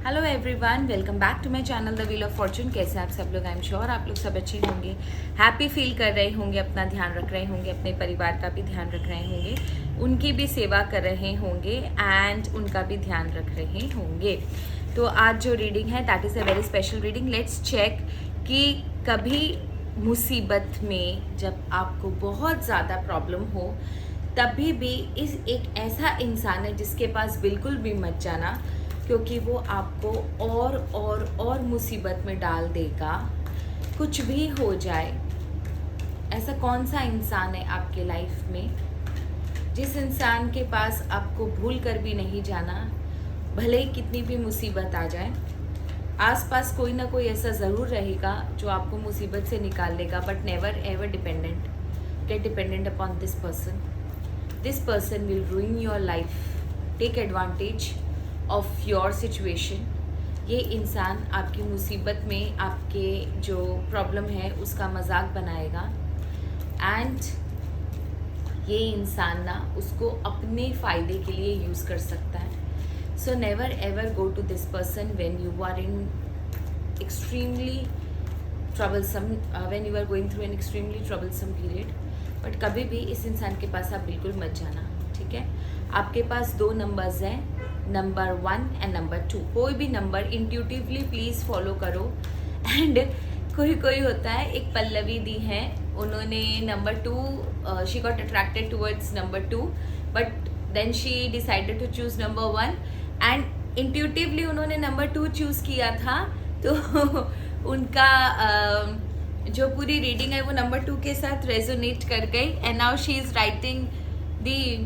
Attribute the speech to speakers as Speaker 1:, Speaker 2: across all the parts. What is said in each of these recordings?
Speaker 1: Hello everyone, welcome back to my channel the wheel of fortune. कैसे आप सब लोग? आई एम श्योर आप लोग सब अच्छे होंगे, हैप्पी फील कर रहे होंगे, अपना ध्यान रख रहे होंगे, अपने परिवार का भी ध्यान रख रहे होंगे, उनकी भी सेवा कर रहे होंगे एंड उनका भी ध्यान रख रहे होंगे। तो आज जो रीडिंग है that is a very special reading. Let's check कि कभी मुसीबत में जब आपको बहुत ज़्यादा प्रॉब्लम हो तभी भी इस एक ऐसा इंसान है जिसके पास बिल्कुल भी मत जाना, क्योंकि वो आपको और मुसीबत में डाल देगा। कुछ भी हो जाए, ऐसा कौन सा इंसान है आपके लाइफ में जिस इंसान के पास आपको भूल कर भी नहीं जाना, भले ही कितनी भी मुसीबत आ जाए। आसपास कोई ना कोई ऐसा ज़रूर रहेगा जो आपको मुसीबत से निकाल लेगा, but never ever get dependent upon this person. This person will ruin your life, take advantage of your situation. ये इंसान आपकी मुसीबत में आपके जो प्रॉब्लम है उसका मजाक बनाएगा एंड ये इंसान ना उसको अपने फ़ायदे के लिए यूज़ कर सकता है। So never ever go to this person when you are in extremely troublesome, when you are going through an extremely troublesome period. But कभी भी इस इंसान के पास आप बिल्कुल मत जाना, ठीक है? आपके पास 2 नंबर्स हैं, नंबर 1 एंड नंबर 2। कोई भी नंबर इंट्यूटिवली प्लीज़ फॉलो करो। एंड कोई होता है, एक पल्लवी दी है, उन्होंने number 2, she got attracted towards number 2 but then she decided to choose number 1 and intuitively उन्होंने नंबर 2 चूज़ किया था। तो उनका जो पूरी रीडिंग है वो नंबर 2 के साथ रेजोनेट कर गई and now she is writing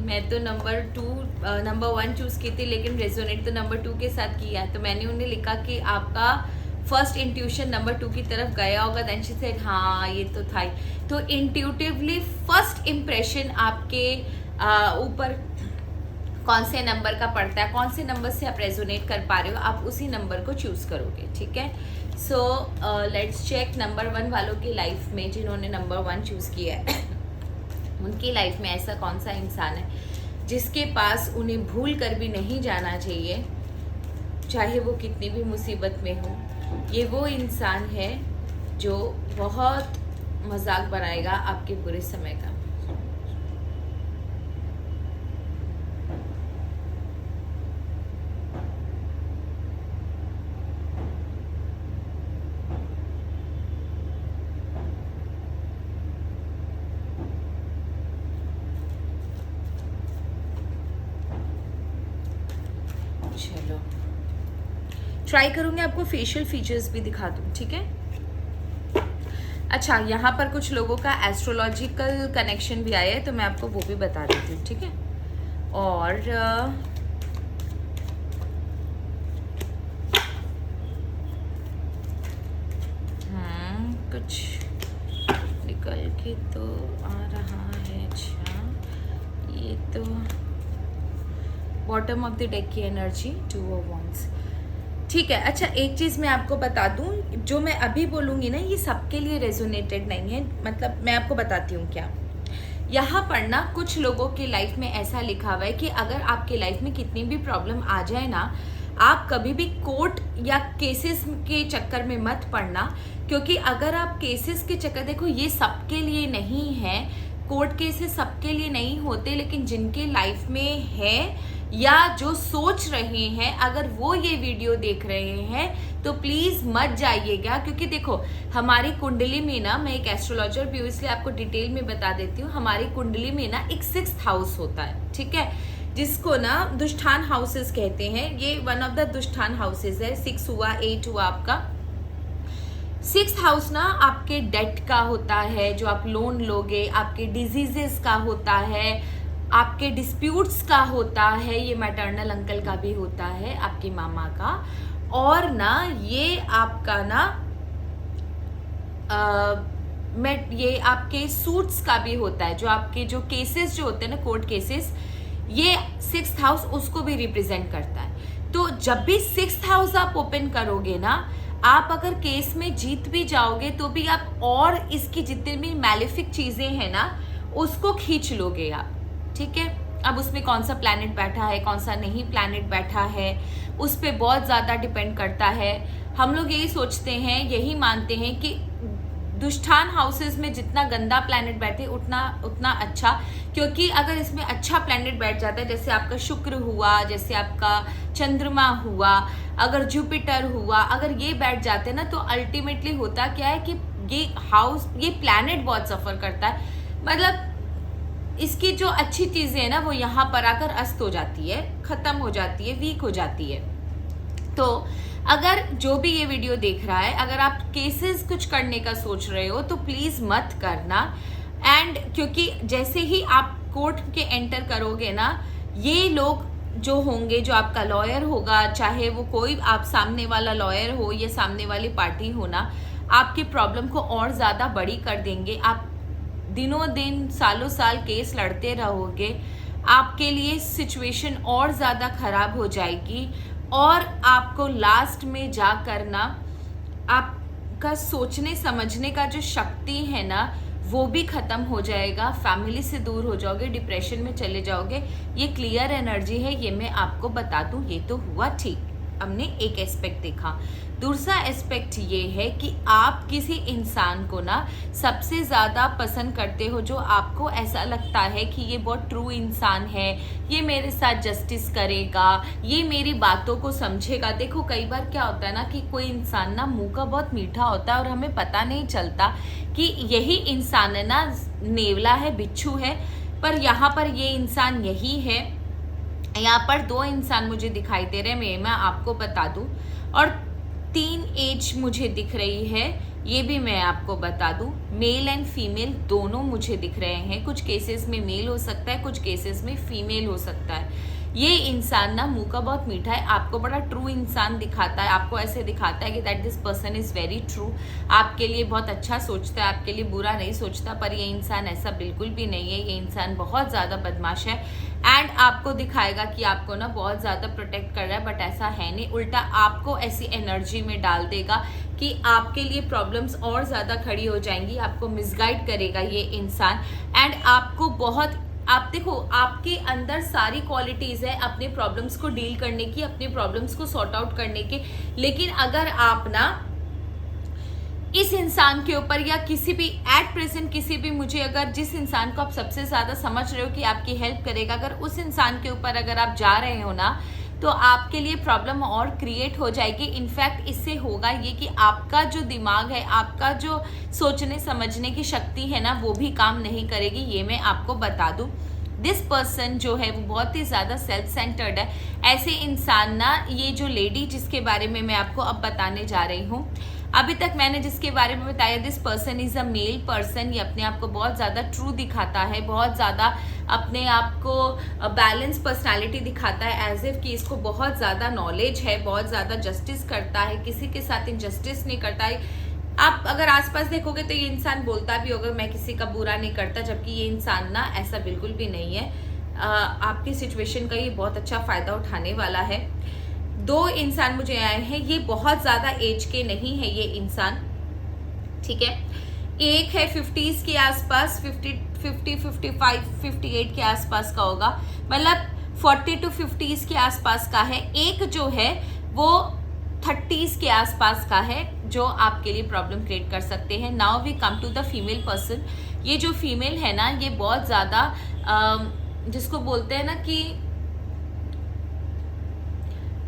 Speaker 1: मैं तो नंबर 1 चूज़ की थी लेकिन रेजोनेट तो नंबर 2 के साथ किया है। तो मैंने उन्हें लिखा कि आपका फर्स्ट इंट्यूशन नंबर 2 की तरफ गया होगा। देन शी सेड हाँ ये तो था ही। तो इंट्यूटिवली फर्स्ट इम्प्रेशन आपके ऊपर कौन से नंबर का पड़ता है, कौन से नंबर से आप रेजोनेट कर पा रहे हो, आप उसी नंबर को चूज़ करोगे, ठीक है? सो लेट्स चेक नंबर 1 वालों की लाइफ में जिन्होंने नंबर 1 चूज़ किया है उनकी लाइफ में ऐसा कौन सा इंसान है जिसके पास उन्हें भूल कर भी नहीं जाना चाहिए, चाहे वो कितनी भी मुसीबत में हो। ये वो इंसान है जो बहुत मजाक बनाएगा आपके बुरे समय का। चलो ट्राई करूँगी आपको फेशियल फीचर्स भी दिखा दूँ, ठीक है? अच्छा, यहाँ पर कुछ लोगों का एस्ट्रोलॉजिकल कनेक्शन भी आया है तो मैं आपको वो भी बता देती हूँ, ठीक है? और कुछ निकल के तो आ रहा है। अच्छा, ये तो बॉटम ऑफ द डेक की एनर्जी 2 ऑफ वांड्स, ठीक है? अच्छा, एक चीज़ मैं आपको बता दूं, जो मैं अभी बोलूँगी ना ये सबके लिए रेजोनेटेड नहीं है। मतलब मैं आपको बताती हूँ क्या। यहाँ पर ना कुछ लोगों की लाइफ में ऐसा लिखा हुआ है कि अगर आपके लाइफ में कितनी भी प्रॉब्लम आ जाए ना, आप कभी भी कोर्ट या केसेस के चक्कर में मत पड़ना, क्योंकि अगर आप केसेस के चक्कर, देखो ये सबके लिए नहीं है, कोर्ट केसेस सबके लिए नहीं होते, लेकिन जिनके लाइफ में है या जो सोच रहे हैं, अगर वो ये वीडियो देख रहे हैं तो प्लीज़ मत जाइएगा। क्योंकि देखो हमारी कुंडली में ना, मैं एक एस्ट्रोलॉजर भी हूँ इसलिए आपको डिटेल में बता देती हूँ, हमारी कुंडली में ना एक 6th हाउस होता है, ठीक है? जिसको ना दुष्टान हाउसेस कहते हैं। ये वन ऑफ द दुष्टान हाउसेस है। 6 हुआ, 8 हुआ आपका। 6th हाउस ना आपके डेट का होता है, जो आप लोन लोगे, आपके डिजीजेस का होता है, आपके डिस्प्यूट्स का होता है, ये मैटरनल अंकल का भी होता है, आपके मामा का, और ना ये आपका ना ये आपके सूट्स का भी होता है, जो आपके जो केसेस जो होते हैं ना, कोर्ट केसेस, ये 6th हाउस उसको भी रिप्रेजेंट करता है। तो जब भी 6th हाउस आप ओपन करोगे ना, आप अगर केस में जीत भी जाओगे तो भी आप और इसकी जितनी भी मैलिफिक चीज़ें हैं ना उसको खींच लोगे आप, ठीक है? अब उसमें कौन सा प्लैनेट बैठा है, कौन सा नहीं प्लैनेट बैठा है, उस पर बहुत ज़्यादा डिपेंड करता है। हम लोग यही सोचते हैं, यही मानते हैं कि दुष्टान हाउसेस में जितना गंदा प्लैनेट बैठे उतना अच्छा, क्योंकि अगर इसमें अच्छा प्लैनेट बैठ जाता है, जैसे आपका शुक्र हुआ, जैसे आपका चंद्रमा हुआ, अगर जुपिटर हुआ, अगर ये बैठ जाते हैं ना, तो अल्टीमेटली होता क्या है कि ये प्लैनेट बहुत सफ़र करता है। मतलब इसकी जो अच्छी चीज़ें हैं ना, वो यहाँ पर आकर अस्त हो जाती है, ख़त्म हो जाती है, वीक हो जाती है। तो अगर जो भी ये वीडियो देख रहा है, अगर आप केसेस कुछ करने का सोच रहे हो तो प्लीज़ मत करना। एंड क्योंकि जैसे ही आप कोर्ट के एंटर करोगे ना, ये लोग जो होंगे, जो आपका लॉयर होगा, चाहे वो कोई आप सामने वाला लॉयर हो या सामने वाली पार्टी हो ना, आपकी प्रॉब्लम को और ज़्यादा बड़ी कर देंगे। आप दिनों दिन सालों साल केस लड़ते रहोगे, आपके लिए सिचुएशन और ज़्यादा ख़राब हो जाएगी और आपको लास्ट में जा कर ना आपका सोचने समझने का जो शक्ति है ना, वो भी ख़त्म हो जाएगा। फैमिली से दूर हो जाओगे, डिप्रेशन में चले जाओगे। ये क्लियर एनर्जी है, ये मैं आपको बता दूं। ये तो हुआ ठीक, हमने एक एस्पेक्ट देखा। दूसरा एस्पेक्ट ये है कि आप किसी इंसान को ना सबसे ज़्यादा पसंद करते हो जो आपको ऐसा लगता है कि ये बहुत ट्रू इंसान है, ये मेरे साथ जस्टिस करेगा, ये मेरी बातों को समझेगा। देखो कई बार क्या होता है ना कि कोई इंसान ना मुंह का बहुत मीठा होता है और हमें पता नहीं चलता कि यही इंसान है ना, नेवला है, बिच्छू है, पर यहाँ पर ये इंसान यही है। यहाँ पर 2 इंसान मुझे दिखाई दे रहे हैं, मैं आपको बता दूं, और 3 एज मुझे दिख रही है, ये भी मैं आपको बता दूं। मेल एंड फीमेल दोनों मुझे दिख रहे हैं। कुछ केसेस में मेल हो सकता है, कुछ केसेस में फीमेल हो सकता है। ये इंसान ना मुंह का बहुत मीठा है, आपको बड़ा ट्रू इंसान दिखाता है, आपको ऐसे दिखाता है कि that this person is very true, आपके लिए बहुत अच्छा सोचता है, आपके लिए बुरा नहीं सोचता। पर ये इंसान ऐसा बिल्कुल भी नहीं है। ये इंसान बहुत ज़्यादा बदमाश है एंड आपको दिखाएगा कि आपको ना बहुत ज़्यादा प्रोटेक्ट कर रहा है, बट ऐसा है नहीं। उल्टा आपको ऐसी एनर्जी में डाल देगा कि आपके लिए प्रॉब्लम्स और ज़्यादा खड़ी हो जाएंगी। आपको मिसगाइड करेगा ये इंसान एंड आपको बहुत, आप देखो आपके अंदर सारी क्वालिटीज़ है अपने प्रॉब्लम्स को डील करने की, अपने प्रॉब्लम्स को सॉर्ट आउट करने की। लेकिन अगर आप ना इस इंसान के ऊपर या किसी भी एट प्रेजेंट किसी भी, मुझे अगर जिस इंसान को आप सबसे ज़्यादा समझ रहे हो कि आपकी हेल्प करेगा, अगर उस इंसान के ऊपर अगर आप जा रहे हो ना, तो आपके लिए प्रॉब्लम और क्रिएट हो जाएगी। इनफैक्ट इससे होगा ये कि आपका जो दिमाग है, आपका जो सोचने समझने की शक्ति है ना, वो भी काम नहीं करेगी। ये मैं आपको बता दूं। दिस पर्सन जो है वो बहुत ही ज़्यादा सेल्फ सेंटर्ड है। ऐसे इंसान ना, ये जो लेडी जिसके बारे में मैं आपको अब बताने जा रही हूँ, अभी तक मैंने जिसके बारे में बताया, this person is a male person. ये अपने आप को बहुत ज़्यादा ट्रू दिखाता है, बहुत ज़्यादा अपने आप को बैलेंस पर्सनालिटी दिखाता है, एज इफ कि इसको बहुत ज़्यादा नॉलेज है, बहुत ज़्यादा जस्टिस करता है, किसी के साथ इनजस्टिस नहीं करता है। आप अगर आसपास देखोगे तो ये इंसान बोलता भी होगा मैं किसी का बुरा नहीं करता, जबकि ये इंसान ना ऐसा बिल्कुल भी नहीं है। आपकी सिचुएशन का ये बहुत अच्छा फ़ायदा उठाने वाला है। 2 इंसान मुझे आए हैं, ये बहुत ज़्यादा एज के नहीं है ये इंसान, ठीक है। एक है 50s के आसपास, 50, 55, 58 के आसपास का होगा, मतलब 40 to 50s के आसपास का है। एक जो है वो 30s के आसपास का है, जो आपके लिए प्रॉब्लम क्रिएट कर सकते हैं। Now we come to the female person. ये जो फीमेल है ना, ये बहुत ज़्यादा जिसको बोलते हैं ना कि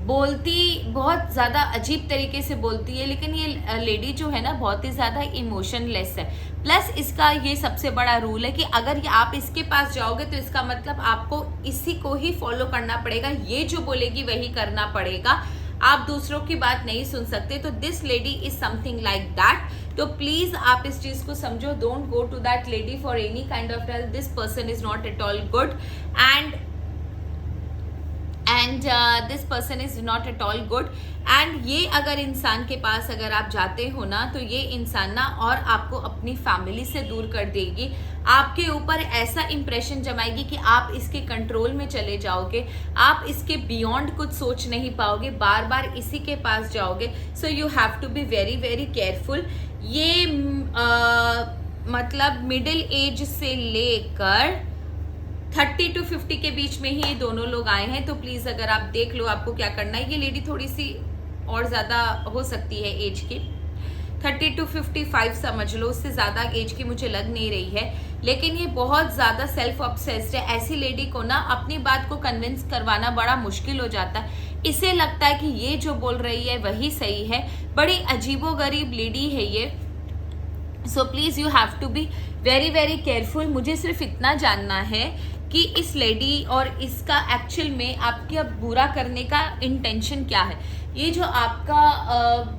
Speaker 1: बोलती बहुत ज़्यादा अजीब तरीके से बोलती है, लेकिन ये लेडी जो है ना बहुत ही ज़्यादा इमोशनलेस है। प्लस इसका ये सबसे बड़ा रूल है कि अगर आप इसके पास जाओगे तो इसका मतलब आपको इसी को ही फॉलो करना पड़ेगा, ये जो बोलेगी वही करना पड़ेगा, आप दूसरों की बात नहीं सुन सकते। तो this lady is something like that. तो प्लीज़ आप इस चीज़ को समझो, don't go to that lady for any kind of help. This person is not at all good and this person is not at all good. And ये अगर इंसान के पास अगर आप जाते हो ना, तो ये इंसान ना और आपको अपनी फैमिली से दूर कर देगी, आपके ऊपर ऐसा इंप्रेशन जमाएगी कि आप इसके कंट्रोल में चले जाओगे, आप इसके बियॉन्ड कुछ सोच नहीं पाओगे, बार बार इसी के पास जाओगे। So you have to be very very careful. ये मतलब मिडिल एज से लेकर 30 to 50 के बीच में ही ये दोनों लोग आए हैं, तो प्लीज अगर आप देख लो आपको क्या करना है। ये लेडी थोड़ी सी और ज्यादा हो सकती है एज की, 30 to 55 समझ लो, उससे ज्यादा एज की मुझे लग नहीं रही है, लेकिन ये बहुत ज्यादा सेल्फ ऑब्सेस्ड है। ऐसी लेडी को ना अपनी बात को कन्विंस करवाना बड़ा मुश्किल हो जाता है। इसे लगता है कि ये जो बोल रही है वही सही है। बड़ी अजीबोगरीब लेडी है ये। So please you have to be very very careful. मुझे सिर्फ इतना जानना है कि इस लेडी और इसका एक्चुअल में आपके अब बुरा करने का इंटेंशन क्या है। ये जो आपका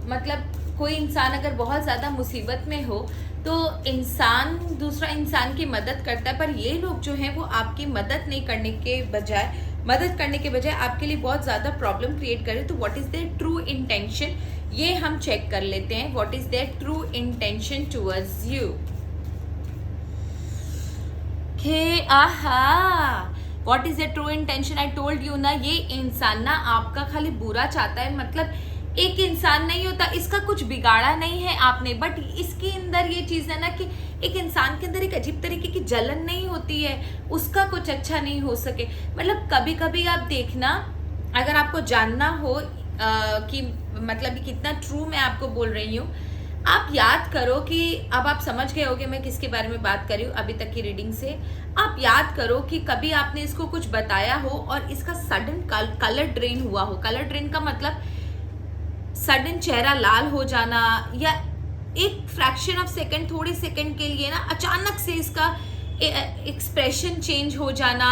Speaker 1: मतलब कोई इंसान अगर बहुत ज़्यादा मुसीबत में हो तो इंसान दूसरा इंसान की मदद करता है, पर ये लोग जो हैं वो आपकी मदद करने के बजाय आपके लिए बहुत ज़्यादा प्रॉब्लम क्रिएट कर रहे हैं। तो what is their true intention, ये हम चेक कर लेते हैं। What is their true intention towards you. What is the true intention, I told you ना, ये इंसान ना आपका खाली बुरा चाहता है। मतलब एक इंसान नहीं होता, इसका कुछ बिगाड़ा नहीं है आपने, बट इसके अंदर ये चीज है ना कि एक इंसान के अंदर एक अजीब तरीके की जलन नहीं होती है, उसका कुछ अच्छा नहीं हो सके। मतलब कभी कभी आप देखना, अगर आपको जानना हो कि मतलब कितना ट्रू मैं आपको बोल रही हूँ, आप याद करो कि अब आप समझ गए होगे मैं किसके बारे में बात कर रही हूँ अभी तक की रीडिंग से। आप याद करो कि कभी आपने इसको कुछ बताया हो और इसका सडन कलर ड्रेन हुआ हो। कलर ड्रेन का मतलब सडन चेहरा लाल हो जाना, या एक फ्रैक्शन ऑफ सेकंड, थोड़े सेकंड के लिए ना अचानक से इसका एक्सप्रेशन चेंज हो जाना,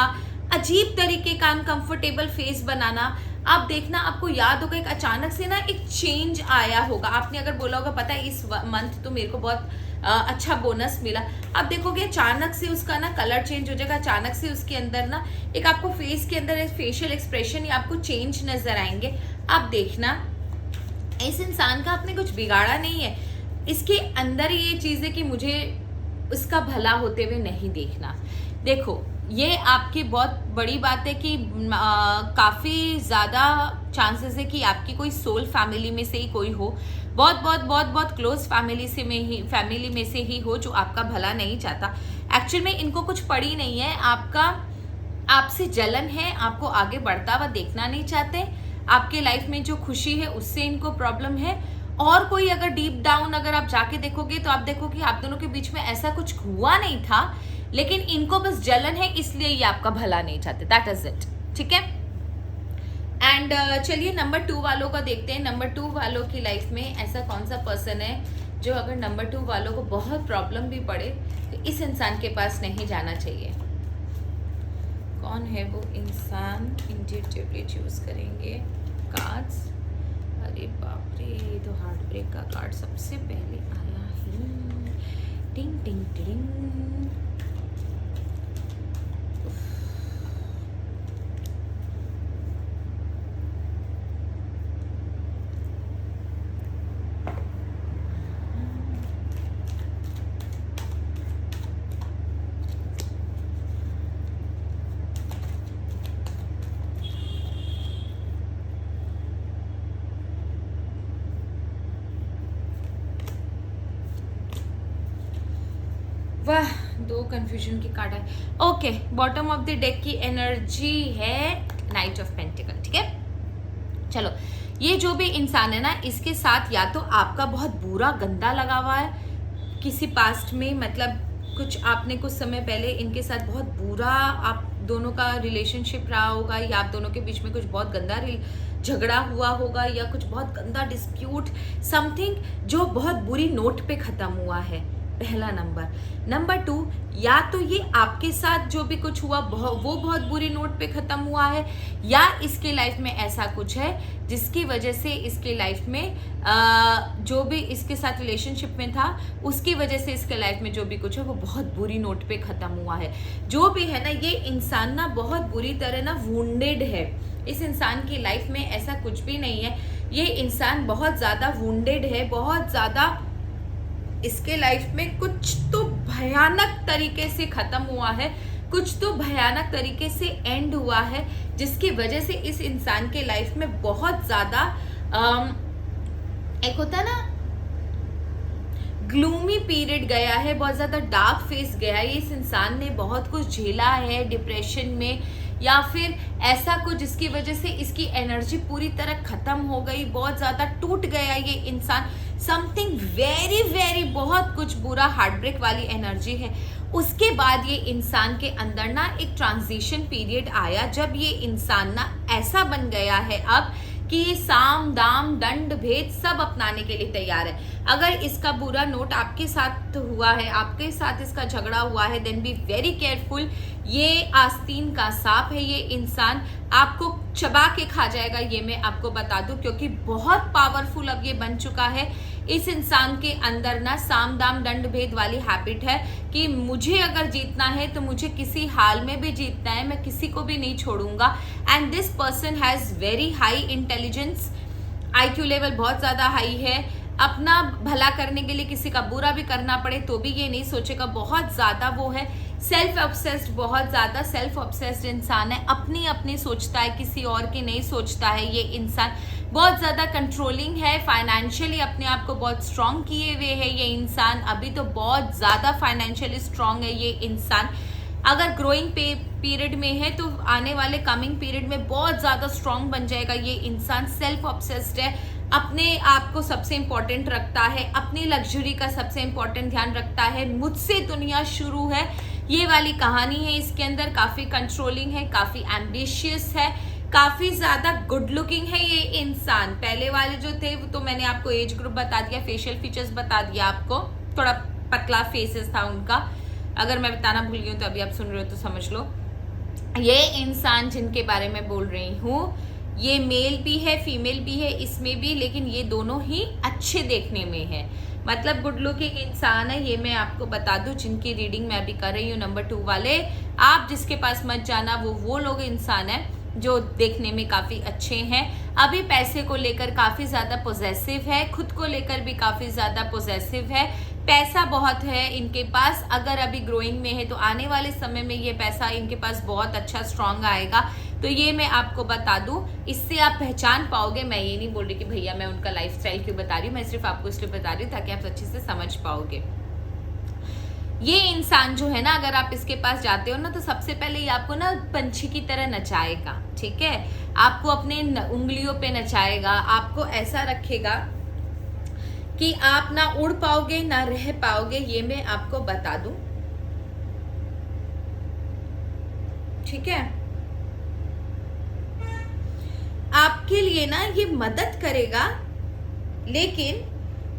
Speaker 1: अजीब तरीके का अनकंफर्टेबल फेस बनाना। आप देखना, आपको याद होगा एक अचानक से ना एक चेंज आया होगा। आपने अगर बोला होगा पता है इस मंथ तो मेरे को बहुत अच्छा बोनस मिला, आप देखोगे अचानक से उसका ना कलर चेंज हो जाएगा। अचानक से उसके अंदर ना एक आपको फेस के अंदर एक फेशियल एक्सप्रेशन या आपको चेंज नजर आएंगे। आप देखना इस इंसान का आपने कुछ बिगाड़ा नहीं है, इसके अंदर ये चीज है कि मुझे उसका भला होते हुए नहीं देखना। देखो ये आपकी बहुत बड़ी बात है कि काफ़ी ज़्यादा चांसेस है कि आपकी कोई सोल फैमिली में से ही कोई हो, बहुत बहुत बहुत बहुत क्लोज फैमिली में से ही हो जो आपका भला नहीं चाहता। एक्चुअल में इनको कुछ पड़ी नहीं है, आपसे जलन है, आपको आगे बढ़ता हुआ देखना नहीं चाहते। आपके लाइफ में जो खुशी है उससे इनको प्रॉब्लम है। और कोई अगर डीप डाउन अगर आप जाके देखोगे तो आप देखोगे आप दोनों के बीच में ऐसा कुछ हुआ नहीं था, लेकिन इनको बस जलन है, इसलिए ये आपका भला नहीं चाहते। दैट इज इट, ठीक है। एंड चलिए नंबर 2 वालों का देखते हैं। नंबर 2 वालों की लाइफ में ऐसा कौन सा पर्सन है जो अगर नंबर 2 वालों को बहुत प्रॉब्लम भी पड़े तो इस इंसान के पास नहीं जाना चाहिए। कौन है वो इंसान, इंट्यूटिवली चूज करेंगे कार्ड्स। अरे बाप रे, ये तो हार्ट ब्रेक का कार्ड सबसे पहले आया ही। टिंग टिंग टिंग। वाह, 2 कंफ्यूजन की कार्ड है। Okay, bottom of the deck की एनर्जी है नाइट ऑफ पेंटिकल, ठीक है। चलो, ये जो भी इंसान है ना, इसके साथ या तो आपका बहुत बुरा गंदा लगा हुआ है किसी पास्ट में, मतलब कुछ आपने कुछ समय पहले इनके साथ बहुत बुरा आप दोनों का रिलेशनशिप रहा होगा, या आप दोनों के बीच में कुछ बहुत गंदा झगड़ा हुआ होगा, या कुछ बहुत गंदा डिस्प्यूट, समथिंग जो बहुत बुरी नोट पे खत्म हुआ है। पहला नंबर 2, या तो ये आपके साथ जो भी कुछ हुआ वो बहुत बुरी नोट पे खत्म हुआ है, या इसके लाइफ में ऐसा कुछ है जिसकी वजह से इसके लाइफ में जो भी इसके साथ रिलेशनशिप में था उसकी वजह से इसके लाइफ में जो भी कुछ है वो बहुत बुरी नोट पे खत्म हुआ है। जो भी है ना, ये इंसान ना बहुत बुरी तरह ना वुंडेड है। इस इंसान की लाइफ में ऐसा कुछ भी नहीं है, ये इंसान बहुत ज्यादा वुंडेड है, बहुत ज्यादा इसके लाइफ में कुछ तो भयानक तरीके से खत्म हुआ है, कुछ तो भयानक तरीके से एंड हुआ है, जिसकी वजह से इस इंसान के लाइफ में बहुत ज्यादा एक होता है ना ग्लूमी पीरियड गया है, बहुत ज़्यादा डार्क फेस गया है, इस इंसान ने बहुत कुछ झेला है डिप्रेशन में, या फिर ऐसा कुछ जिसकी वजह से इसकी एनर्जी पूरी तरह खत्म हो गई, बहुत ज़्यादा टूट गया ये इंसान, समथिंग वेरी वेरी बहुत कुछ बुरा हार्ट ब्रेक वाली एनर्जी है। उसके बाद ये इंसान के अंदर ना एक ट्रांजिशन पीरियड आया, जब ये इंसान ना ऐसा बन गया है अब कि ये साम दाम दंड भेद सब अपनाने के लिए तैयार है। अगर इसका बुरा नोट आपके साथ हुआ है, आपके साथ इसका झगड़ा हुआ है, देन बी वेरी केयरफुल। ये आस्तीन का सांप है, ये इंसान आपको चबा के खा जाएगा, ये मैं आपको बता दूं, क्योंकि बहुत पावरफुल अब ये बन चुका है। इस इंसान के अंदर ना साम दाम दंड भेद वाली हैबिट है कि मुझे अगर जीतना है तो मुझे किसी हाल में भी जीतना है, मैं किसी को भी नहीं छोड़ूंगा। And this person has very high intelligence, IQ level बहुत ज़्यादा हाई है। अपना भला करने के लिए किसी का बुरा भी करना पड़े तो भी ये नहीं सोचेगा, बहुत ज़्यादा वो है सेल्फ ऑब्सेस्ड, बहुत ज़्यादा सेल्फ ऑब्सेस्ड इंसान है, अपनी अपनी सोचता है, किसी और की नहीं सोचता है। ये इंसान बहुत ज़्यादा कंट्रोलिंग है, फाइनेंशियली अपने आप को बहुत स्ट्रांग किए हुए है ये इंसान, अभी तो बहुत ज़्यादा फाइनेंशियली स्ट्रांग है ये इंसान। अगर ग्रोइंग पीरियड में है तो आने वाले कमिंग पीरियड में बहुत ज़्यादा स्ट्रांग बन जाएगा ये इंसान। सेल्फ ऑब्सेस्ड है, अपने आप को सबसे इम्पोर्टेंट रखता है, अपनी लग्जरी का सबसे इम्पोर्टेंट ध्यान रखता है, मुझसे दुनिया शुरू है ये वाली कहानी है इसके अंदर। काफ़ी कंट्रोलिंग है, काफ़ी एम्बिशियस है, काफ़ी ज़्यादा गुड लुकिंग है ये इंसान। पहले वाले जो थे वो तो मैंने आपको एज ग्रुप बता दिया, फेशियल फीचर्स बता दिया आपको, थोड़ा पतला फेसेस था उनका, अगर मैं बताना भूल गई हूँ तो अभी आप सुन रहे हो तो समझ लो। ये इंसान जिनके बारे में बोल रही हूँ, ये मेल भी है फीमेल भी है इसमें भी, लेकिन ये दोनों ही अच्छे देखने में है, मतलब गुड लुकिंग इंसान है ये मैं आपको बता दूं। जिनकी रीडिंग मैं अभी कर रही हूँ नंबर 2 वाले, आप जिसके पास मत जाना, वो लोग इंसान है जो देखने में काफ़ी अच्छे हैं। अभी पैसे को लेकर काफ़ी ज़्यादा पोजेसिव है, खुद को लेकर भी काफ़ी ज़्यादा पोजेसिव है, पैसा बहुत है इनके पास। अगर अभी ग्रोइंग में है तो आने वाले समय में ये पैसा इनके पास बहुत अच्छा स्ट्रांग आएगा, तो ये मैं आपको बता दूं, इससे आप पहचान पाओगे। मैं ये नहीं बोल रही कि भैया मैं उनका लाइफस्टाइल क्यों बता रही हूँ, मैं सिर्फ आपको इसलिए बता रही हूँ ताकि आप अच्छे से समझ पाओगे। ये इंसान जो है ना, अगर आप इसके पास जाते हो ना तो सबसे पहले ये आपको ना पंछी की तरह नचाएगा, ठीक है, आपको अपने उंगलियों पे नचाएगा, आपको ऐसा रखेगा कि आप ना उड़ पाओगे ना रह पाओगे, ये मैं आपको बता दूं, ठीक है। आपके लिए ना ये मदद करेगा, लेकिन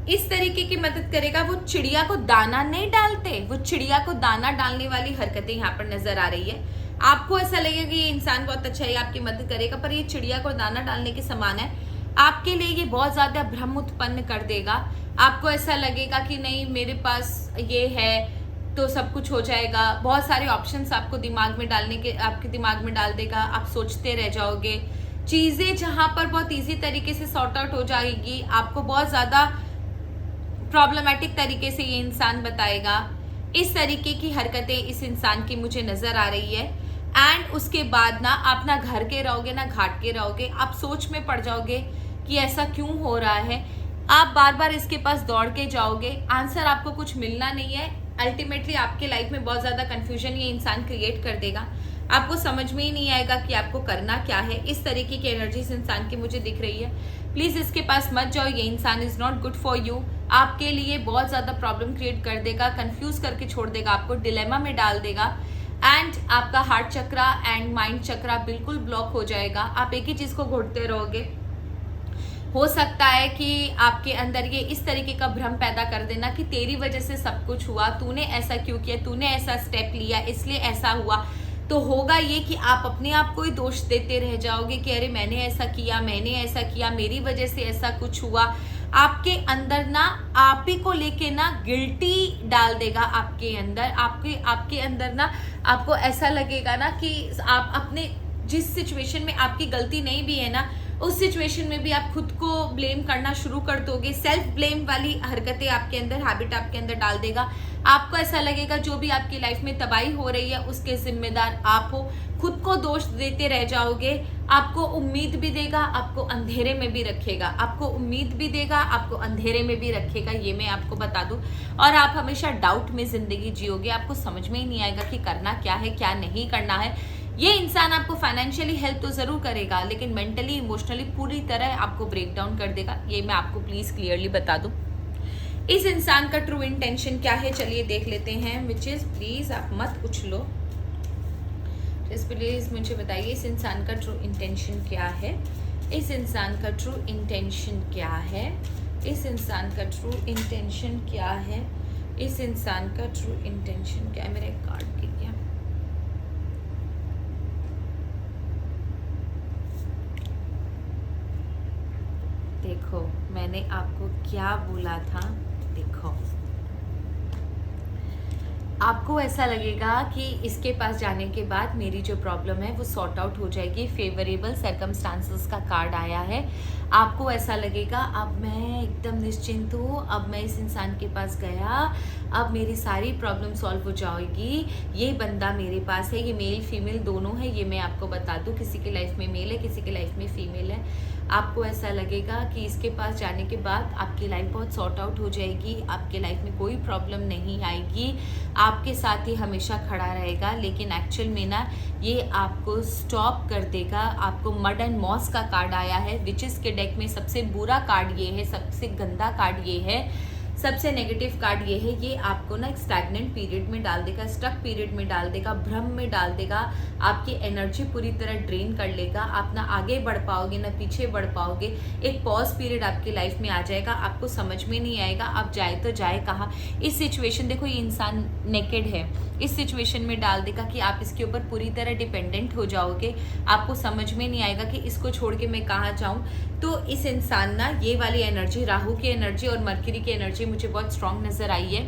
Speaker 1: इस तरीके की मदद करेगा, वो चिड़िया को दाना नहीं डालते, वो चिड़िया को दाना डालने वाली हरकतें यहाँ पर नजर आ रही है। आपको ऐसा लगेगा कि ये इंसान बहुत अच्छा है, आपकी मदद करेगा, पर ये चिड़िया को दाना डालने के समान है। आपके लिए ये बहुत ज्यादा भ्रम उत्पन्न कर देगा, आपको ऐसा लगेगा कि नहीं मेरे पास ये है तो सब कुछ हो जाएगा, बहुत सारे ऑप्शंस आपको दिमाग में डालने के, आपके दिमाग में डाल देगा, आप सोचते रह जाओगे, चीजें जहां पर बहुत इजी तरीके से सॉर्ट आउट हो जाएगी, आपको बहुत ज्यादा प्रॉब्लमेटिक तरीके से ये इंसान बताएगा। इस तरीके की हरकतें इस इंसान की मुझे नजर आ रही है। एंड उसके बाद ना आप ना घर के रहोगे ना घाट के रहोगे, आप सोच में पड़ जाओगे कि ऐसा क्यों हो रहा है, आप बार बार इसके पास दौड़ के जाओगे, आंसर आपको कुछ मिलना नहीं है। अल्टीमेटली आपके लाइफ में बहुत ज्यादा कंफ्यूजन ये इंसान क्रिएट कर देगा, आपको समझ में ही नहीं आएगा कि आपको करना क्या है। इस तरीके की एनर्जी इस इंसान की मुझे दिख रही है। प्लीज इसके पास मत जाओ, ये इंसान is not good for you, आपके लिए बहुत ज्यादा प्रॉब्लम क्रिएट कर देगा, कंफ्यूज करके छोड़ देगा, आपको डिलेमा में डाल देगा। एंड आपका हार्ट चक्रा एंड माइंड चक्रा बिल्कुल ब्लॉक हो जाएगा, आप एक ही चीज को घोटते रहोगे। हो सकता है कि आपके अंदर ये इस तरीके का भ्रम पैदा कर देना कि तेरी वजह से सब कुछ हुआ, तूने ऐसा क्यों किया, तूने ऐसा स्टेप लिया इसलिए ऐसा हुआ। तो होगा ये कि आप अपने आप को ही दोष देते रह जाओगे कि अरे मैंने ऐसा किया, मैंने ऐसा किया, मेरी वजह से ऐसा कुछ हुआ। आपके अंदर ना आप ही को लेके ना गिल्टी डाल देगा आपके अंदर, आपके अंदर ना आपको ऐसा लगेगा ना कि आप अपने जिस सिचुएशन में आपकी गलती नहीं भी है ना, उस सिचुएशन में भी आप खुद को ब्लेम करना शुरू कर दोगे। सेल्फ ब्लेम वाली हरकतें आपके अंदर, हैबिट आपके अंदर डाल देगा। आपको ऐसा लगेगा जो भी आपकी लाइफ में तबाही हो रही है उसके जिम्मेदार आप हो। खुद को दोष देते रह जाओगे। आपको उम्मीद भी देगा, आपको अंधेरे में भी रखेगा। आपको उम्मीद भी देगा, आपको अंधेरे में भी रखेगा, ये मैं आपको बता दूं। और आप हमेशा डाउट में जिंदगी जियोगे। आपको समझ में ही नहीं आएगा कि करना क्या है, क्या नहीं करना है। ये इंसान आपको फाइनेंशियली हेल्प तो जरूर करेगा, लेकिन मेंटली, इमोशनली पूरी तरह आपको ब्रेक डाउन कर देगा। ये मैं आपको प्लीज क्लियरली बता दूं। इस इंसान का ट्रू इंटेंशन क्या है, चलिए देख लेते हैं। विच इज, प्लीज आप मत उछलो, प्लीज मुझे बताइए इस इंसान का ट्रू इंटेंशन क्या है। इस इंसान का ट्रू इंटेंशन क्या है। इस इंसान का ट्रू इंटेंशन क्या है। इस इंसान का ट्रू इंटेंशन क्या है। मेरा एक कार्ड गिर गया। देखो मैंने आपको क्या बोला था। देखो आपको ऐसा लगेगा कि इसके पास जाने के बाद मेरी जो प्रॉब्लम है वो सॉर्ट आउट हो जाएगी। फेवरेबल सर्कमस्टांसेस का कार्ड आया है। आपको ऐसा लगेगा अब मैं एकदम निश्चिंत हूँ, अब मैं इस इंसान के पास गया, अब मेरी सारी प्रॉब्लम सॉल्व हो जाएगी। ये बंदा मेरे पास है, ये मेल फीमेल दोनों है, ये मैं आपको बता दूँ। किसी के लाइफ में मेल है, किसी के लाइफ में फीमेल है। आपको ऐसा लगेगा कि इसके पास जाने के बाद आपकी लाइफ बहुत सॉर्ट आउट हो जाएगी। आपके लाइफ में कोई प्रॉब्लम नहीं आएगी, आपके साथ ही हमेशा खड़ा रहेगा। लेकिन एक्चुअल में ना ये आपको स्टॉप कर देगा। आपको मड एंड मॉस का कार्ड आया है। विचेस के डेक में सबसे बुरा कार्ड ये है, सबसे गंदा कार्ड ये है, सबसे नेगेटिव कार्ड ये है। ये आपको ना एक स्टैग्नेंट पीरियड में डाल देगा, स्टक पीरियड में डाल देगा, भ्रम में डाल देगा। आपकी एनर्जी पूरी तरह ड्रेन कर लेगा। आप ना आगे बढ़ पाओगे ना पीछे बढ़ पाओगे। एक पॉज पीरियड आपकी लाइफ में आ जाएगा। आपको समझ में नहीं आएगा आप जाए तो जाए कहाँ। इस सिचुएशन, देखो ये इंसान नेकेड है, इस सिचुएशन में डाल देगा कि आप इसके ऊपर पूरी तरह डिपेंडेंट हो जाओगे। आपको समझ में नहीं आएगा कि इसको छोड़ के मैं कहाँ जाऊँ। तो इस इंसान ना ये वाली एनर्जी, राहु की एनर्जी और मरकरी की एनर्जी मुझे बहुत स्ट्रांग नजर आई है।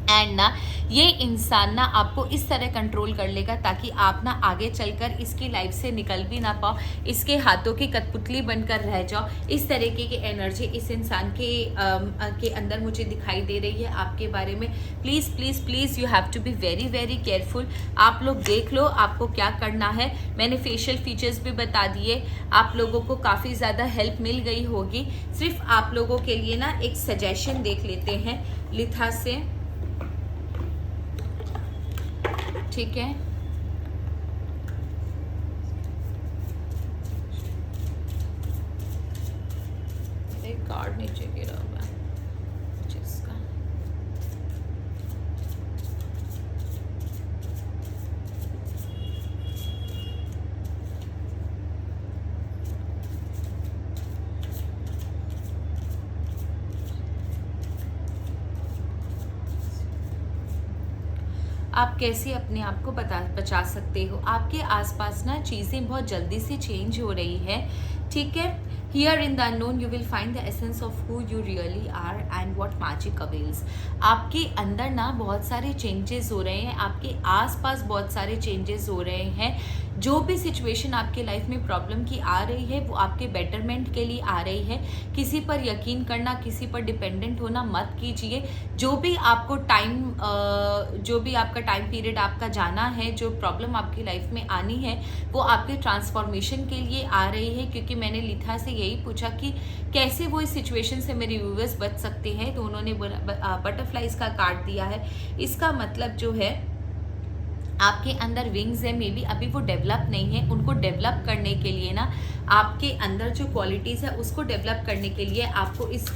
Speaker 1: एंड ना ये इंसान ना आपको इस तरह कंट्रोल कर लेगा ताकि आप ना आगे चलकर इसकी लाइफ से निकल भी ना पाओ, इसके हाथों की कठपुतली बनकर रह जाओ। इस तरीके की एनर्जी इस इंसान के अंदर मुझे दिखाई दे रही है आपके बारे में। Please please please you have to be very very careful. आप लोग देख लो आपको क्या करना है। मैंने फेशियल फीचर्स भी बता दिए, आप लोगों को काफ़ी ज़्यादा हेल्प मिल गई होगी। सिर्फ आप लोगों के लिए ना एक सजेशन देख लेते हैं लिथा से, ठीक है। एक कार्ड नीचे गिरा हुआ है जिसका आप कैसे अपने आप को बचा सकते हो। आपके आसपास ना चीज़ें बहुत जल्दी से चेंज हो रही है, ठीक है। Here in the unknown you will find the essence of who you really are and what magic avails। आपके अंदर ना बहुत सारे चेंजेस हो रहे हैं, आपके आसपास बहुत सारे चेंजेस हो रहे हैं। जो भी सिचुएशन आपके लाइफ में प्रॉब्लम की आ रही है वो आपके बेटरमेंट के लिए आ रही है। किसी पर यकीन करना, किसी पर डिपेंडेंट होना मत कीजिए। जो भी आपको जो भी आपका टाइम पीरियड आपका जाना है, जो प्रॉब्लम आपकी लाइफ में आनी है वो आपके ट्रांसफॉर्मेशन के लिए आ रही है। क्योंकि मैंने लिथा से यही पूछा कि कैसे वो इस सिचुएशन से मेरे व्यूअर्स बच सकते हैं, तो उन्होंने बटरफ्लाइज का कार्ड दिया है। इसका मतलब जो है आपके अंदर विंग्स है, मे बी अभी वो डेवलप नहीं है। उनको डेवलप करने के लिए ना आपके अंदर जो क्वालिटीज़ है उसको डेवलप करने के लिए आपको इस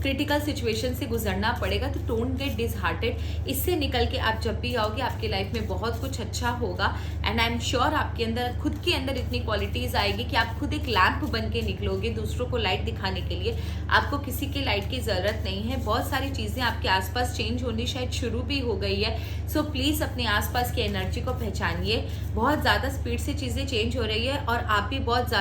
Speaker 1: क्रिटिकल सिचुएशन से गुजरना पड़ेगा। तो डोंट गेट डिसहार्टेड। इससे निकल के आप जब भी आओगे आपकी लाइफ में बहुत कुछ अच्छा होगा। एंड आई एम श्योर आपके अंदर खुद के अंदर इतनी क्वालिटीज़ आएगी कि आप खुद एक लैंप बन के निकलोगे दूसरों को लाइट दिखाने के लिए। आपको किसी की लाइट की ज़रूरत नहीं है। बहुत सारी चीज़ें आपके आसपास चेंज होनी शायद शुरू भी हो गई है। सो प्लीज़ अपने आसपास की एनर्जी को पहचानिए। बहुत ज़्यादा स्पीड से चीज़ें चेंज हो रही है और आप भी बहुत ज़्यादा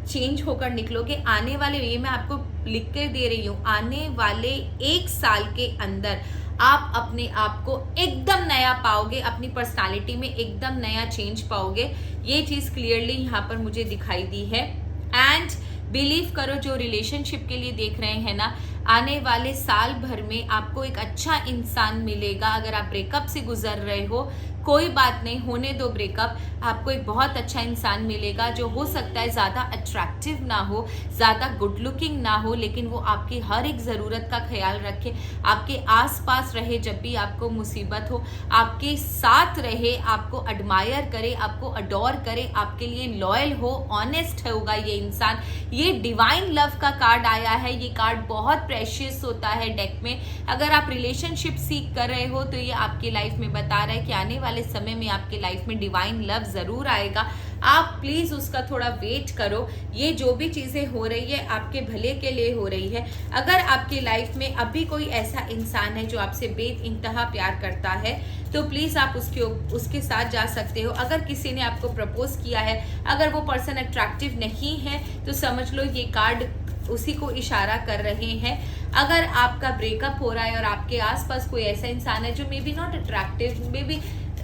Speaker 1: चेंज होकर निकलोगे। आने वाले, ये मैं आपको लिख कर दे रही हूँ, आने वाले 1 साल के अंदर आप अपने आप को एकदम नया पाओगे, अपनी पर्सनालिटी में एकदम नया चेंज पाओगे। ये चीज़ क्लियरली यहाँ पर मुझे दिखाई दी है। एंड बिलीव करो, जो रिलेशनशिप के लिए देख रहे हैं ना, आने वाले साल भर में आपको एक अच्छा इंसान मिलेगा। अगर आप ब्रेकअप से गुजर रहे हो, कोई बात नहीं, होने दो ब्रेकअप, आपको एक बहुत अच्छा इंसान मिलेगा जो हो सकता है ज़्यादा अट्रैक्टिव ना हो, ज़्यादा गुड लुकिंग ना हो, लेकिन वो आपकी हर एक ज़रूरत का ख्याल रखे, आपके आसपास रहे जब भी आपको मुसीबत हो, आपके साथ रहे, आपको एडमायर करे, आपको अडोर करे, आपके लिए लॉयल हो, ऑनेस्ट होगा ये इंसान। ये डिवाइन लव का कार्ड आया है। ये कार्ड बहुत प्रेशियस होता है डेक में। अगर आप रिलेशनशिप सीख कर रहे हो तो ये आपकी लाइफ में बता रहा है कि आने वाले समय में आपकी लाइफ में डिवाइन लव जरूर आएगा। आप प्लीज उसका थोड़ा वेट करो। ये जो भी चीजें हो रही है आपके भले के लिए हो रही है। अगर आपकी लाइफ में अभी कोई ऐसा इंसान है जो आपसे बेइंतहा प्यार करता है तो प्लीज आप उसके साथ जा सकते हो। अगर किसी ने आपको प्रपोज किया है, अगर वो पर्सन अट्रैक्टिव नहीं है तो समझ लो ये कार्ड उसी को इशारा कर रहे हैं। अगर आपका ब्रेकअप हो रहा है और आपके आसपास कोई ऐसा इंसान है जो may be not attractive, may be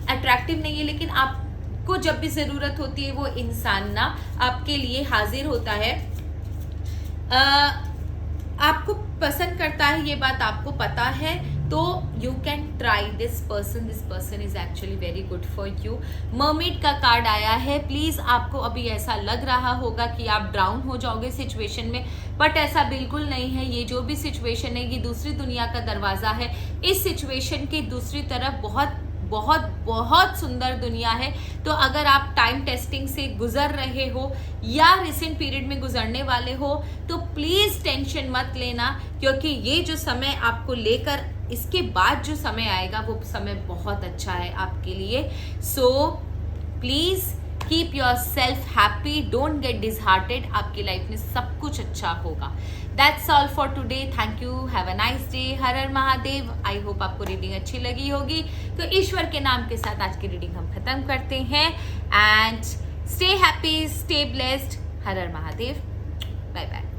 Speaker 1: attractive नहीं है, लेकिन आपको जब भी ज़रूरत होती है वो इंसान ना आपके लिए हाजिर होता है, आपको पसंद करता है, ये बात आपको पता है, तो you can try this person is actually very good for you. Mermaid का कार्ड आया है। प्लीज आपको अभी ऐसा लग रहा होगा कि आप डाउन हो जाओगे सिचुएशन में, बट ऐसा बिल्कुल नहीं है। ये जो भी सिचुएशन है ये दूसरी दुनिया का दरवाजा है। इस सिचुएशन की दूसरी तरफ बहुत बहुत बहुत सुंदर दुनिया है। तो अगर आप टाइम टेस्टिंग से गुजर रहे हो या रिसेंट पीरियड में गुजरने वाले हो तो प्लीज टेंशन मत लेना, क्योंकि ये जो समय आपको लेकर इसके बाद जो समय आएगा वो समय बहुत अच्छा है आपके लिए। So please keep your self happy, don't get disheartened. आपकी लाइफ में सब कुछ अच्छा होगा। That's all for today. Thank you, have a nice day. हर हर महादेव। आई होप आपको रीडिंग अच्छी लगी होगी। तो ईश्वर के नाम के साथ आज की रीडिंग हम खत्म करते हैं। And stay happy, stay blessed. हर हर महादेव। Bye bye.